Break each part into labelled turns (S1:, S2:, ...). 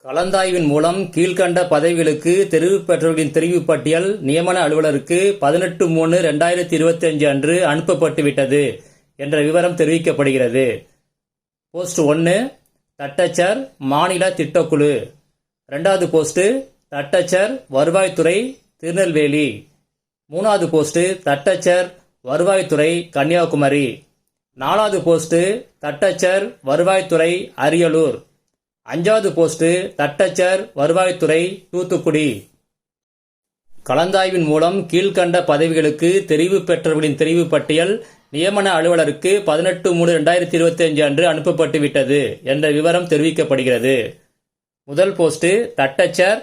S1: கலந்தாய்வின் மூலம் கீழ்க்கண்ட பதவிகளுக்கு தெரிவு பெற்றவர்களின் தெரிவு பட்டியல் நியமன அலுவலருக்கு 18/3/2025 அன்று அனுப்பப்பட்டுவிட்டது என்ற விவரம் தெரிவிக்கப்படுகிறது. போஸ்ட் 1 தட்டச்சர் மாநில திட்டக்குழு. 2வது போஸ்ட் தட்டச்சர் வருவாய்த்துறை திருநெல்வேலி. 3வது போஸ்ட் தட்டச்சர் வருவாய்த்துறை கன்னியாகுமரி. 4வது போஸ்ட் தட்டச்சர் வருவாய்த்துறை அரியலூர். 5வது போஸ்ட் தட்டச்சர் வருவாய்த்துறை தூத்துக்குடி. கலந்தாய்வின் மூலம் கீழ்க்கண்ட பதவிகளுக்கு தெரிவு பெற்றவர்களின் தெரிவு பட்டியல் நியமன அலுவலருக்கு 18/3/2025 அன்று அனுப்பப்பட்டுவிட்டது என்ற விவரம் தெரிவிக்கப்படுகிறது. முதல் போஸ்ட் தட்டச்சர்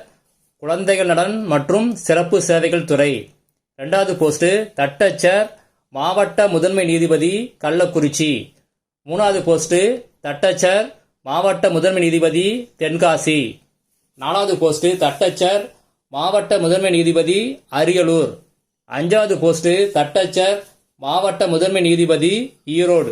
S1: குழந்தைகள் நலன் மற்றும் சிறப்பு சேவைகள் துறை. 2வது போஸ்ட் தட்டச்சர் மாவட்ட முதன்மை நீதிபதி கள்ளக்குறிச்சி. 3வது போஸ்ட் தட்டச்சர் மாவட்ட முதன்மை நீதிபதி தென்காசி. 4வது போஸ்ட் தட்டச்சர் மாவட்ட முதன்மை நீதிபதி அரியலூர். 5வது போஸ்ட் தட்டச்சர் மாவட்ட முதன்மை நீதிபதி ஈரோடு.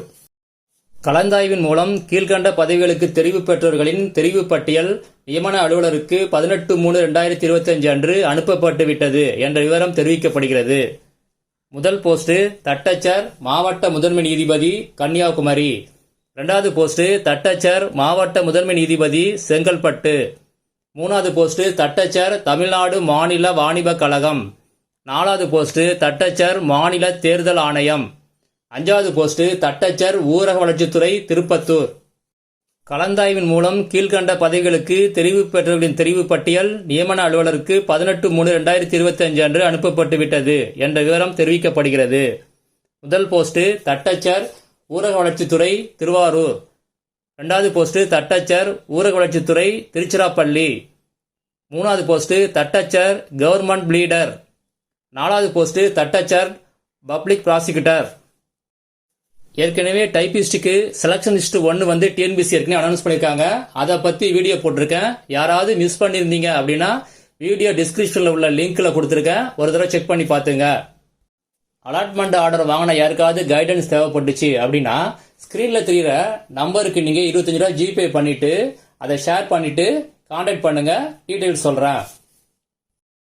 S1: கலந்தாய்வின் மூலம் கீழ்க்கண்ட பதவிகளுக்கு தெரிவு பெற்றவர்களின் தெரிவு பட்டியல் நியமன அலுவலருக்கு 18/3/2025 அன்று அனுப்பப்பட்டுவிட்டது என்ற விவரம் தெரிவிக்கப்படுகிறது. முதல் போஸ்ட் தட்டச்சர் மாவட்ட முதன்மை நீதிபதி கன்னியாகுமரி. 2வது போஸ்ட் தட்டச்சர் மாவட்ட முதன்மை நீதிபதி செங்கல்பட்டு. 3வது போஸ்ட் தட்டச்சர் தமிழ்நாடு மாநில வாணிப கழகம். 4வது போஸ்ட் தட்டச்சர் மாநில தேர்தல் ஆணையம். 5வது போஸ்ட் தட்டச்சர் ஊரக வளர்ச்சித்துறை திருப்பத்தூர். கலந்தாய்வின் மூலம் கீழ்க்கண்ட பதவிகளுக்கு தெரிவு பெற்றவர்களின் தெரிவு பட்டியல் நியமன அலுவலருக்கு 18/3/2025 அன்று அனுப்பப்பட்டுவிட்டது என்ற விவரம் தெரிவிக்கப்படுகிறது. முதல் போஸ்ட் தட்டச்சர் ஊரக வளர்ச்சித்துறை திருவாரூர். 2வது போஸ்ட் தட்டச்சர் ஊரக வளர்ச்சித்துறை திருச்சிராப்பள்ளி. 3வது போஸ்ட் தட்டச்சர் கவர்மெண்ட் லீடர். 4வது போஸ்ட் தட்டச்சர் பப்ளிக் ப்ராசிக்யூட்டர். ஏற்கனவே டைபிஸ்டுக்கு செலக்ஷன் லிஸ்ட் 1 வந்து டிஎன்பிசி ஏற்கனவே அனௌன்ஸ் பண்ணியிருக்காங்க. அதை பற்றி வீடியோ போட்டிருக்கேன். யாராவது மிஸ் பண்ணியிருந்தீங்க அப்படின்னா வீடியோ டிஸ்கிரிப்ஷனில் உள்ள லிங்க்ல கொடுத்துருக்கேன். ஒரு தடவை செக் பண்ணி பார்த்துங்க. அலாட்மெண்ட் ஆர்டர் வாங்கின யாருக்காவது கைடன்ஸ் தேவைப்பட்டுச்சு அப்படின்னா ஸ்கிரீன்ல தெரியுற நம்பருக்கு நீங்க 25 ரூபா ஜிபே பண்ணிட்டு அதை ஷேர் பண்ணிட்டு கான்டாக்ட் பண்ணுங்க. டீடைல்ஸ் சொல்றேன்.